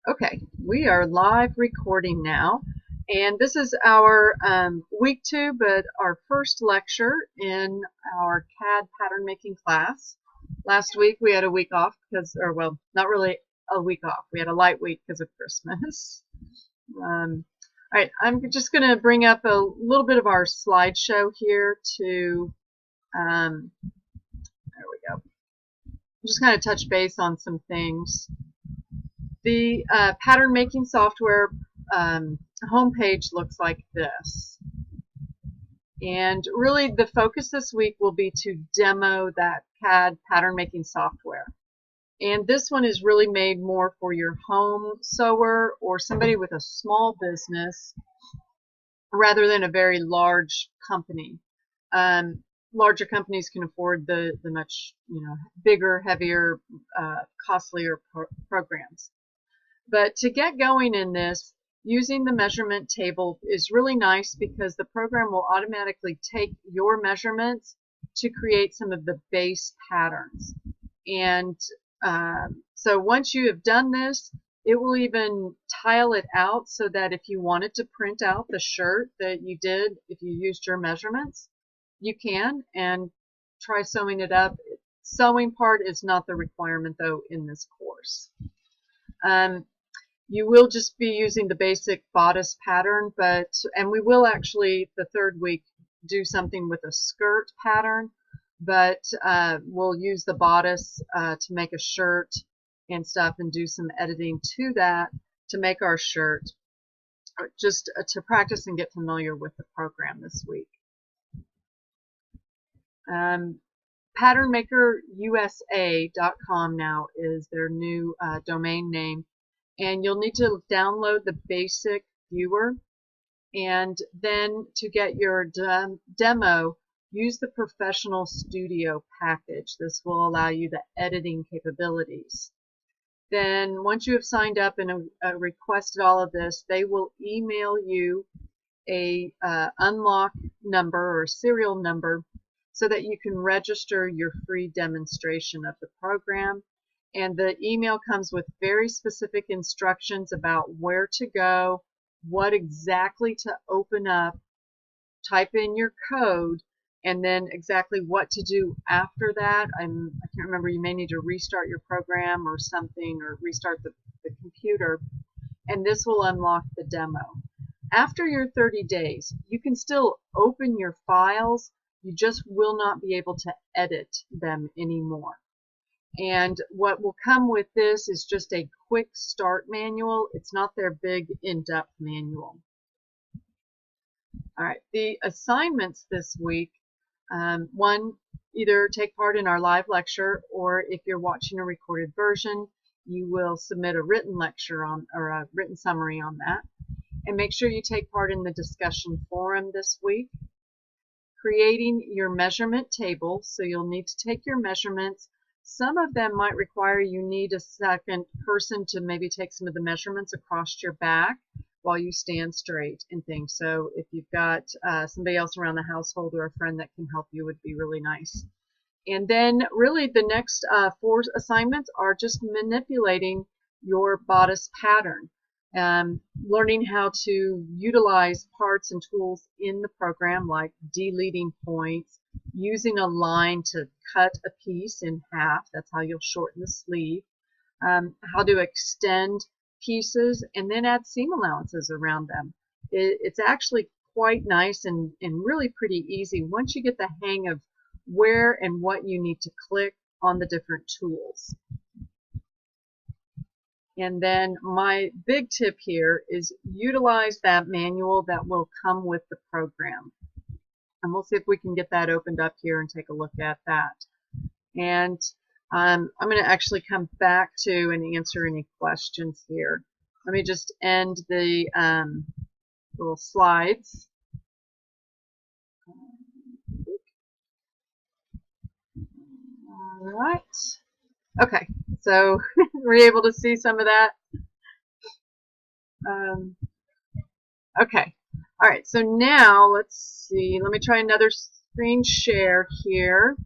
Okay, we are live recording now, and this is our week 2, but our first lecture in our CAD pattern making class. Last week we had a week off because, or well, not really a week off. We had a light week because of Christmas. All right, I'm just going to bring up a little bit of our slideshow here to, there we go. Just kind of touch base on some things. The pattern making software homepage looks like this. And really the focus this week will be to demo that CAD pattern making software. And this one is really made more for your home sewer or somebody with a small business rather than a very large company. Larger companies can afford the much bigger, heavier, costlier programs. But to get going in this, using the measurement table is really nice because the program will automatically take your measurements to create some of the base patterns. And so once you have done this, it will even tile it out so that if you wanted to print out the shirt that you did, if you used your measurements, you can and try sewing it up. Sewing part is not the requirement though in this course. You will just be using the basic bodice pattern, and we will actually, the third week, do something with a skirt pattern, but we'll use the bodice to make a shirt and stuff and do some editing to that to make our shirt, just to practice and get familiar with the program this week. PatternMakerUSA.com now is their new domain name. And you'll need to download the basic viewer, and then to get your demo, use the Professional Studio package. This will allow you the editing capabilities. Then once you have signed up and requested all of this, they will email you a unlock number or serial number so that you can register your free demonstration of the program. And the email comes with very specific instructions about where to go, what exactly to open up, type in your code, and then exactly what to do after that. I can't remember, you may need to restart your program or something, or restart the computer, and this will unlock the demo. After your 30 days, you can still open your files, you just will not be able to edit them anymore. And what will come with this is just a quick start manual. It's not their big in-depth manual. All right, the assignments this week, one, either take part in our live lecture, or if you're watching a recorded version, you will submit a written lecture on, or a written summary on that. And make sure you take part in the discussion forum this week. Creating your measurement table, so you'll need to take your measurements. Some of them might require you need a second person to maybe take some of the measurements across your back while you stand straight and things. So if you've got somebody else around the household or a friend that can help you, would be really nice. And then really the next 4 assignments are just manipulating your bodice pattern. Learning how to utilize parts and tools in the program, like deleting points, using a line to cut a piece in half, that's how you'll shorten the sleeve, how to extend pieces and then add seam allowances around them. It's actually quite nice and really pretty easy once you get the hang of where and what you need to click on the different tools. And then my big tip here is utilize that manual that will come with the program. And we'll see if we can get that opened up here and take a look at that. And I'm going to actually come back to and answer any questions here. Let me just end the little slides. All right. Okay, so we're able to see some of that. Okay, all right, so now let's see. Let me try another screen share here.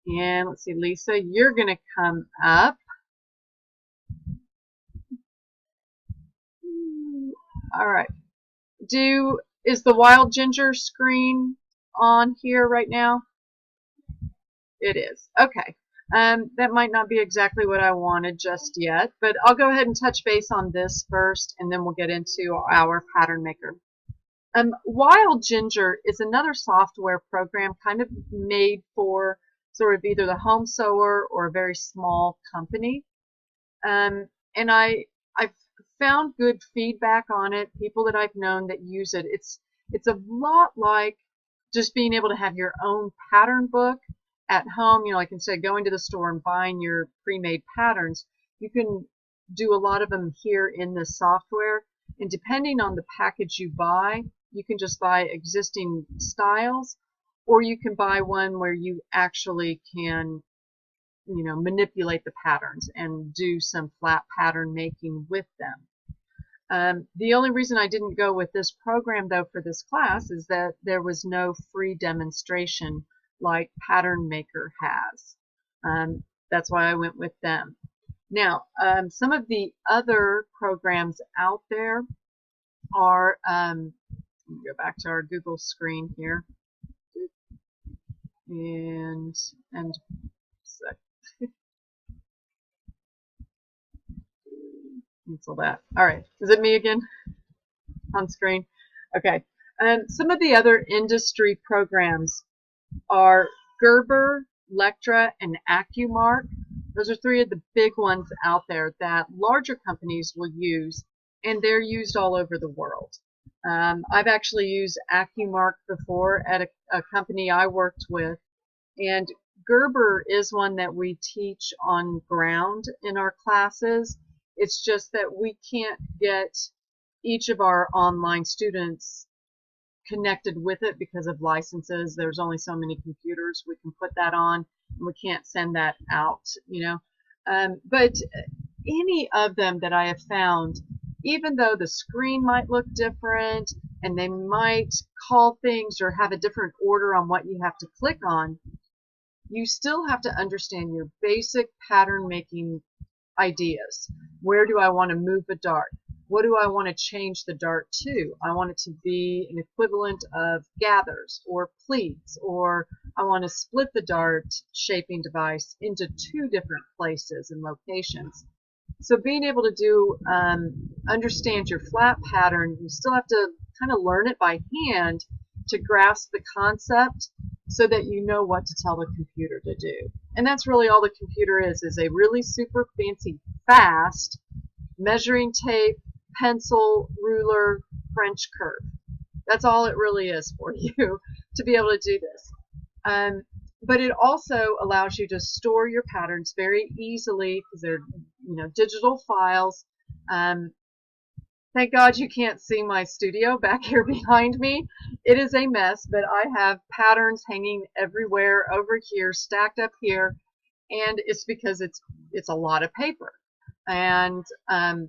And let's see, Lisa, you're going to come up. All right. Is the wild ginger screen on here right now? It is. Okay. That might not be exactly what I wanted just yet, but I'll go ahead and touch base on this first, and then we'll get into our pattern maker. Wild Ginger is another software program kind of made for sort of either the home sewer or a very small company. And I've found good feedback on it. People that I've known that use it. It's a lot like just being able to have your own pattern book at home. You know, like instead of going to the store and buying your pre-made patterns, you can do a lot of them here in this software. And depending on the package you buy, you can just buy existing styles, or you can buy one where you actually can, you know, manipulate the patterns and do some flat pattern making with them. The only reason I didn't go with this program though for this class is that there was no free demonstration like Pattern Maker has. That's why I went with them. Now, some of the other programs out there are, let me go back to our Google screen here, and cancel that. All right, is it me again on screen? Okay. Some of the other industry programs are Gerber, Lectra, and AccuMark. Those are three of the big ones out there that larger companies will use, and they're used all over the world. I've actually used AccuMark before at a company I worked with, and Gerber is one that we teach on ground in our classes. It's just that we can't get each of our online students connected with it because of licenses. There's only so many computers we can put that on, and we can't send that out, you know. But any of them that I have found, even though the screen might look different and they might call things or have a different order on what you have to click on, you still have to understand your basic pattern making ideas. Where do I want to move a dart? What do I want to change the dart to? I want it to be an equivalent of gathers or pleats, or I want to split the dart shaping device into two different places and locations. So being able to do, understand your flat pattern, you still have to kind of learn it by hand to grasp the concept so that you know what to tell the computer to do. And that's really all the computer is a really super fancy, fast measuring tape, pencil, ruler, French curve. That's all it really is for you to be able to do this. But it also allows you to store your patterns very easily because they're, you know, digital files. Thank God you can't see my studio back here behind me. It is a mess, but I have patterns hanging everywhere over here, stacked up here, and it's because it's a lot of paper. And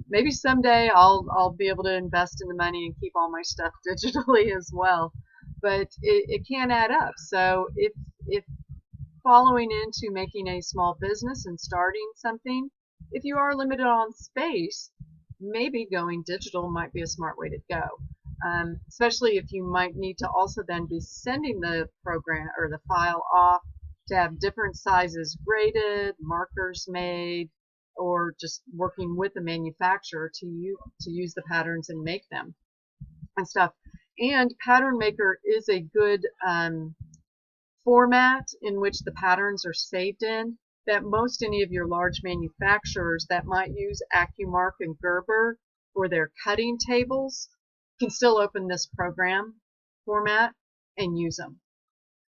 maybe someday I'll be able to invest in the money and keep all my stuff digitally as well. But it can add up. So if following into making a small business and starting something, if you are limited on space, maybe going digital might be a smart way to go. Especially if you might need to also then be sending the program or the file off to have different sizes graded, markers made, or just working with the manufacturer to use the patterns and make them and stuff. And Pattern Maker is a good format in which the patterns are saved in, that most any of your large manufacturers that might use AccuMark and Gerber for their cutting tables can still open this program format and use them.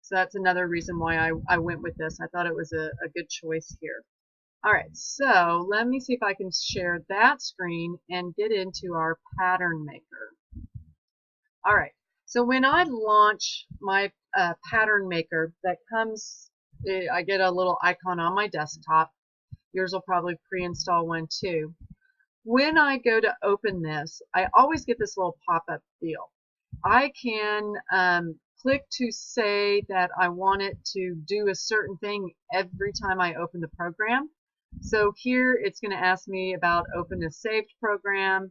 So that's another reason why I went with this. I thought it was a good choice here. All right, so let me see if I can share that screen and get into our Pattern Maker. All right, so when I launch my Pattern Maker, that comes, I get a little icon on my desktop. Yours will probably pre-install one too. When I go to open this, I always get this little pop-up deal. I can click to say that I want it to do a certain thing every time I open the program. So here it's going to ask me about open a saved program,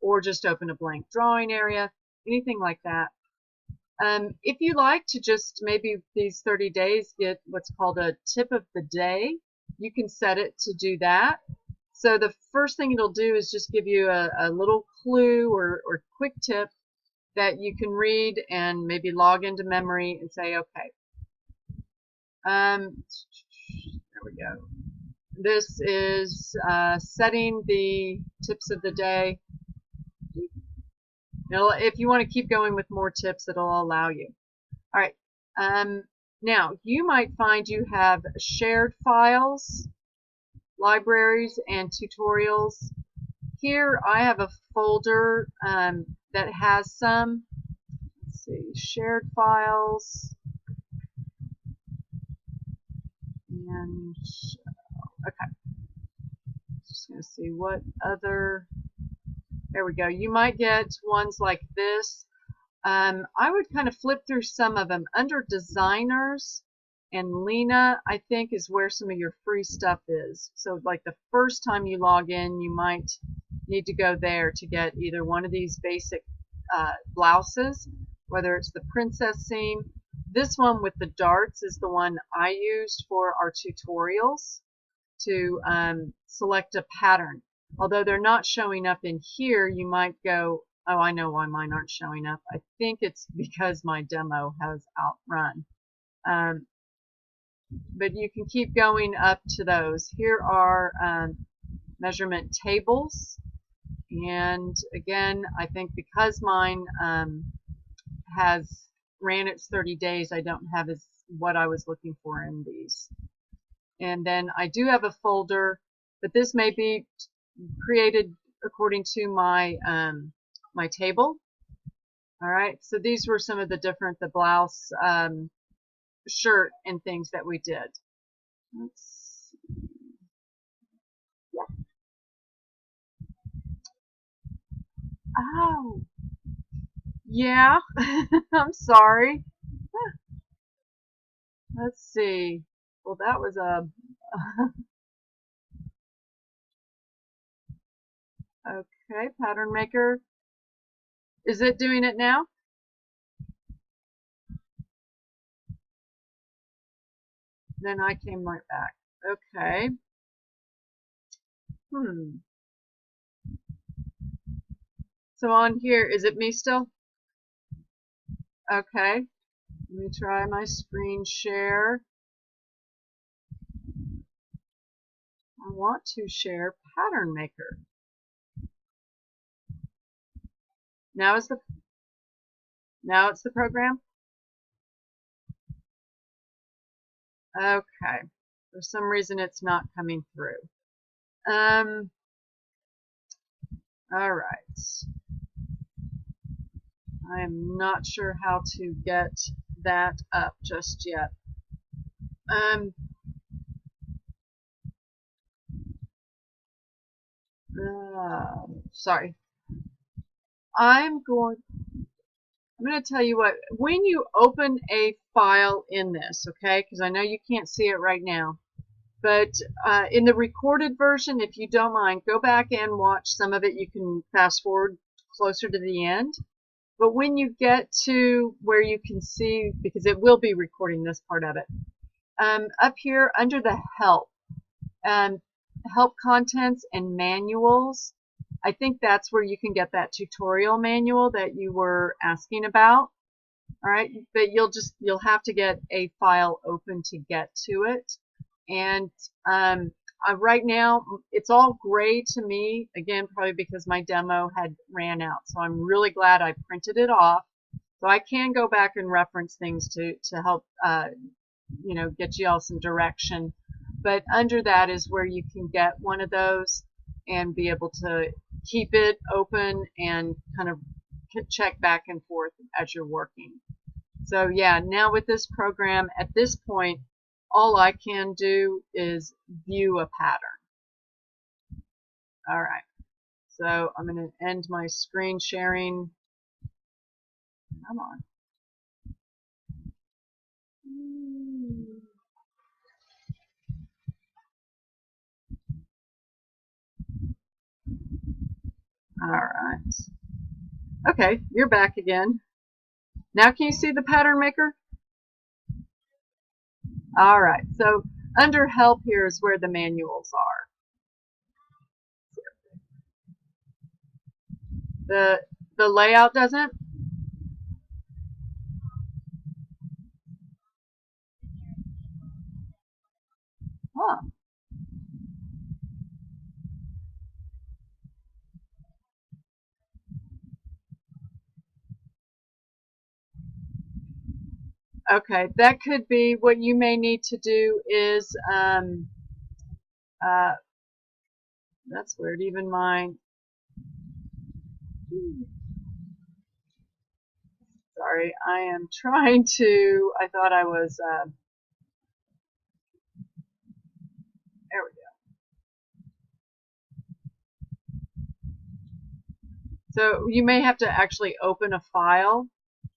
or just open a blank drawing area, anything like that. If you like to just maybe these 30 days get what's called a tip of the day, you can set it to do that. So the first thing it'll do is just give you a little clue or quick tip that you can read and maybe log into memory and say, okay, there we go. This is setting the tips of the day. If you want to keep going with more tips, it'll allow you. All right. Now, you might find you have shared files, libraries, and tutorials. Here, I have a folder that has some, let's see, shared files, and, okay. Just going to see what other, there we go. You might get ones like this. I would kind of flip through some of them. Under designers and Lena, I think, is where some of your free stuff is. So like the first time you log in, you might need to go there to get either one of these basic blouses, whether it's the princess seam. This one with the darts is the one I used for our tutorials to select a pattern. Although they're not showing up in here, you might go, oh, I know why mine aren't showing up. I think it's because my demo has outrun. But you can keep going up to those. Here are measurement tables. And again, I think because mine has ran its 30 days, I don't have what I was looking for in these. And then I do have a folder, but this may be created according to my my table. All right, so these were some of the the blouse, shirt, and things that we did. Let's see. Yeah. Oh, yeah. I'm sorry. Let's see. Well, that was a okay. Pattern maker. Is it doing it now? Then I came right back. Okay. So on here, is it me still? Okay. Let me try my screen share. I want to share Pattern Maker. Now it's the program? Okay. For some reason it's not coming through. All right. I am not sure how to get that up just yet. Sorry. I'm going to tell you what, when you open a file in this, okay, because I know you can't see it right now, but in the recorded version, if you don't mind, go back and watch some of it. You can fast forward closer to the end. But when you get to where you can see, because it will be recording this part of it, up here under the help contents and manuals, I think that's where you can get that tutorial manual that you were asking about. All right, but you'll have to get a file open to get to it. And right now it's all gray to me, again probably because my demo had ran out, so I'm really glad I printed it off so I can go back and reference things to help you know, get you all some direction. But under that is where you can get one of those and be able to keep it open and kind of check back and forth as you're working. So yeah, now with this program, at this point, all I can do is view a pattern. All right, so I'm going to end my screen sharing. Come on. All right. Okay, you're back again. Now can you see the pattern maker? All right, so under help here is where the manuals are. The layout doesn't? Huh. Okay, that could be what you may need to do is, that's weird, even mine. Sorry, I am trying to, I thought I was, there we go. So you may have to actually open a file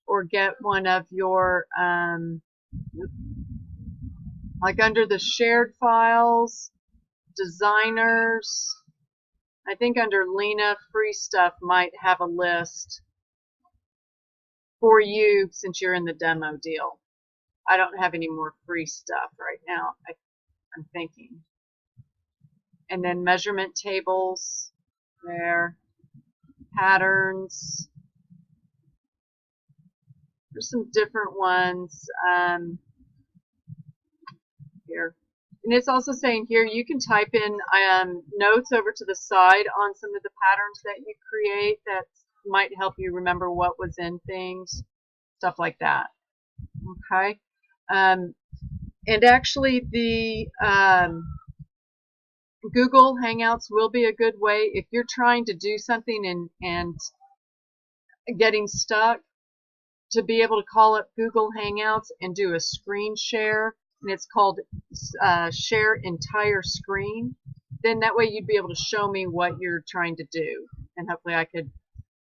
or get one of your, like under the shared files, designers, I think under Lena, free stuff might have a list for you since you're in the demo deal. I don't have any more free stuff right now, I'm thinking. And then measurement tables there, patterns. There's some different ones here. And it's also saying here you can type in notes over to the side on some of the patterns that you create that might help you remember what was in things, stuff like that. Okay. And actually the Google Hangouts will be a good way if you're trying to do something and getting stuck, to be able to call up Google Hangouts and do a screen share, and it's called share entire screen. Then that way you'd be able to show me what you're trying to do, and hopefully I could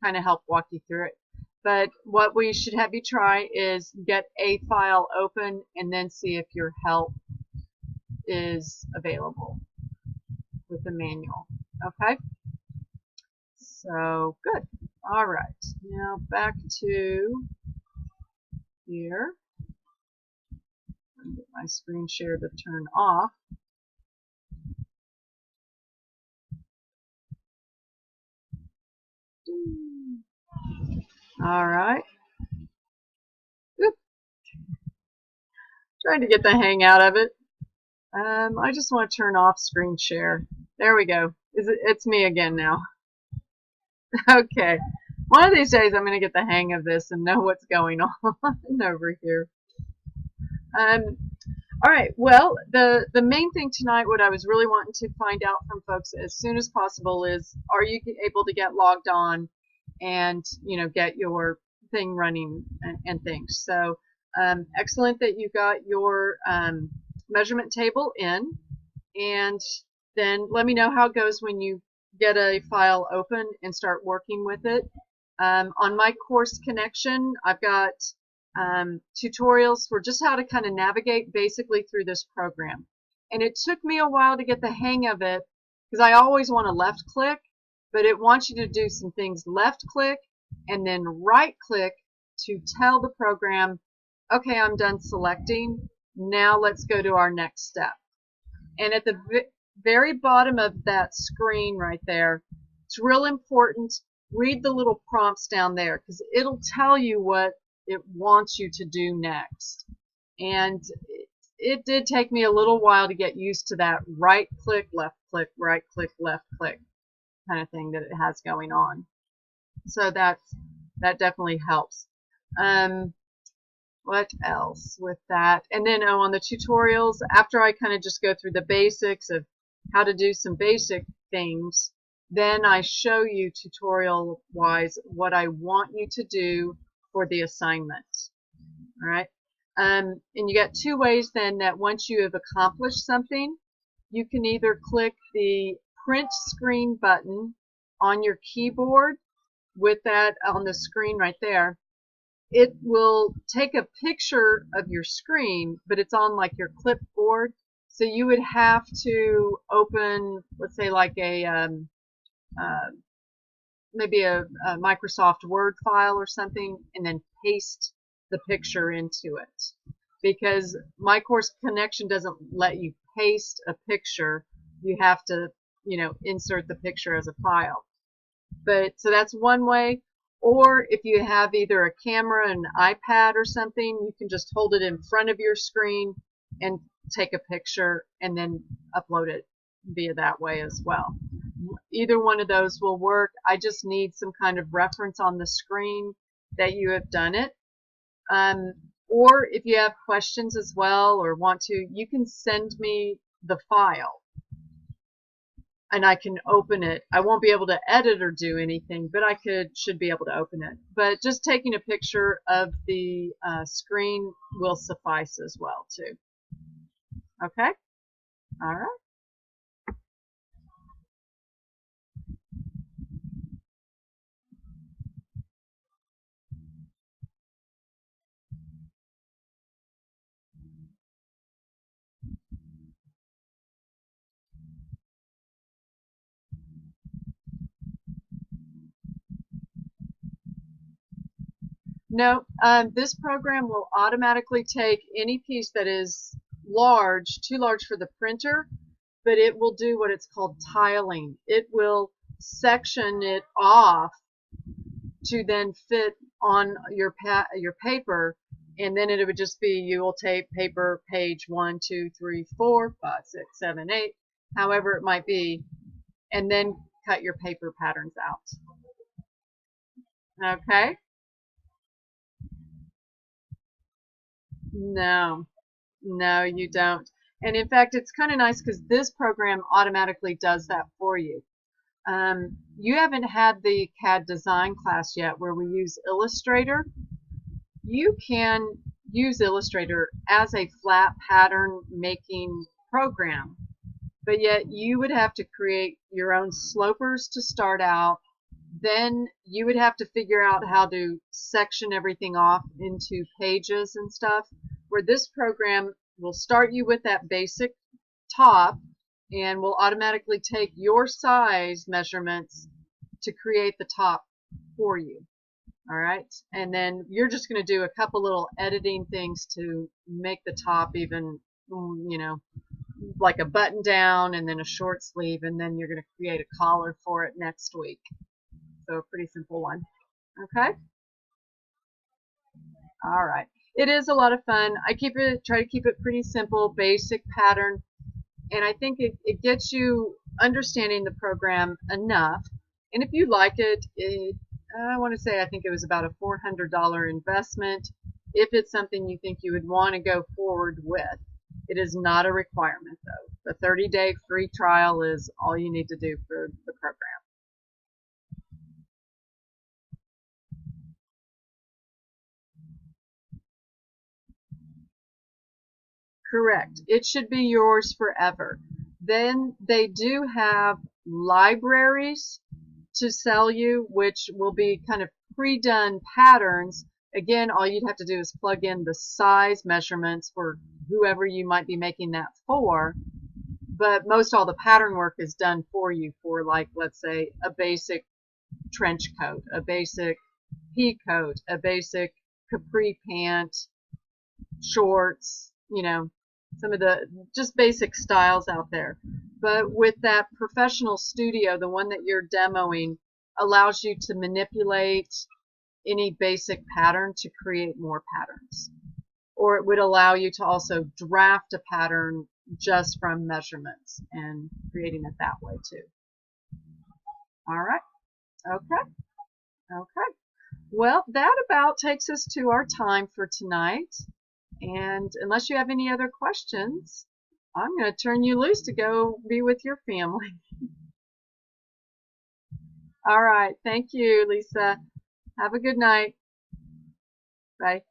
kind of help walk you through it. But what we should have you try is get a file open and then see if your help is available with the manual. Okay? So, good. All right. Now back to here. Get my screen share to turn off. All right. Oop. Trying to get the hang out of it. I just want to turn off screen share. There we go. It's me again now. Okay. One of these days I'm going to get the hang of this and know what's going on over here. All right. Well, the main thing tonight, what I was really wanting to find out from folks as soon as possible is, are you able to get logged on and, you know, get your thing running and things. So excellent that you got your measurement table in, and then let me know how it goes when you get a file open and start working with it. On my course connection, I've got tutorials for just how to kind of navigate basically through this program. And it took me a while to get the hang of it because I always want to left click, but it wants you to do some things left click and then right click to tell the program, okay, I'm done selecting. Now let's go to our next step. And at the very bottom of that screen right there, it's real important, read the little prompts down there because it'll tell you what it wants you to do next. And it did take me a little while to get used to that right click, left click, right click, left click kind of thing that it has going on. So that definitely helps. What else with that? And then on the tutorials, after I kind of just go through the basics of how to do some basic things, then I show you tutorial wise what I want you to do for the assignment. All right. And you got two ways then that once you have accomplished something, you can either click the print screen button on your keyboard with that on the screen right there. It will take a picture of your screen, but it's on like your clipboard. So you would have to open, let's say like a maybe a Microsoft Word file or something, and then paste the picture into it. Because my course connection doesn't let you paste a picture. You have to, insert the picture as a file. But so that's one way. Or if you have either a camera, an iPad or something, you can just hold it in front of your screen and take a picture and then upload it via that way as well. Either one of those will work. I just need some kind of reference on the screen that you have done it. Or if you have questions as well or want to, you can send me the file and I can open it. I won't be able to edit or do anything, but I should be able to open it. But just taking a picture of the screen will suffice as well too. Okay? All right. No, this program will automatically take any piece that is large, too large for the printer, but it will do what it's called tiling. It will section it off to then fit on your paper, and then it would just be, you will tape paper page 1, 2, 3, 4, 5, 6, 7, 8, however it might be, and then cut your paper patterns out. Okay? No, no, you don't. And in fact, it's kind of nice because this program automatically does that for you. You haven't had the CAD design class yet where we use Illustrator. You can use Illustrator as a flat pattern making program, but yet you would have to create your own slopers to start out. Then you would have to figure out how to section everything off into pages and stuff, where this program will start you with that basic top and will automatically take your size measurements to create the top for you. All right, and then you're just going to do a couple little editing things to make the top even, like a button down and then a short sleeve, and then you're going to create a collar for it next week. So a pretty simple one. Okay? All right. It is a lot of fun. I try to keep it pretty simple, basic pattern, and I think it gets you understanding the program enough. And if you like it, I want to say I think it was about a $400 investment. If it's something you think you would want to go forward with, it is not a requirement though. The 30-day free trial is all you need to do for the program. Correct. It should be yours forever. Then they do have libraries to sell you, which will be kind of pre-done patterns. Again, all you'd have to do is plug in the size measurements for whoever you might be making that for. But most all the pattern work is done for you for, like, let's say, a basic trench coat, a basic pea coat, a basic capri pant, shorts, some of the just basic styles out there. But with that professional studio, the one that you're demoing allows you to manipulate any basic pattern to create more patterns. Or it would allow you to also draft a pattern just from measurements and creating it that way too. All right. Okay. Okay. Well, that about takes us to our time for tonight. And unless you have any other questions, I'm going to turn you loose to go be with your family. All right. Thank you, Lisa. Have a good night. Bye.